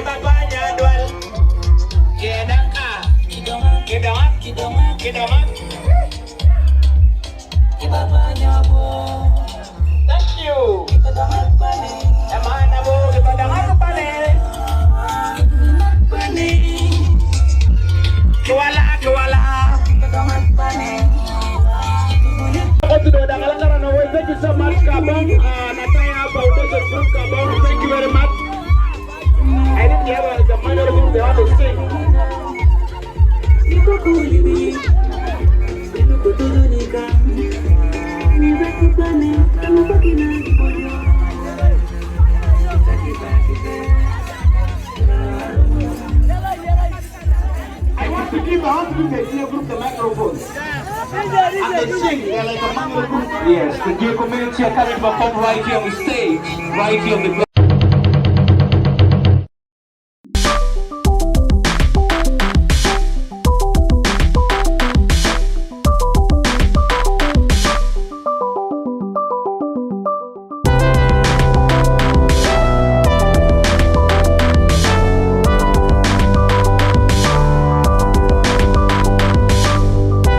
bapaknya dual. Kedaka. Kidongat. Bapaknya bu. Thank you. Emang bu kita dengar apa nih? Kuala. Thank you so much, Kabong. Nataya Foundation Group, Kabong. Thank you very much. I didn't hear the minor group they want to sing. I want to give the whole group the microphone. And they sing, they're like a minor group. Yes, the dear community are coming to perform right here on the stage, right here on the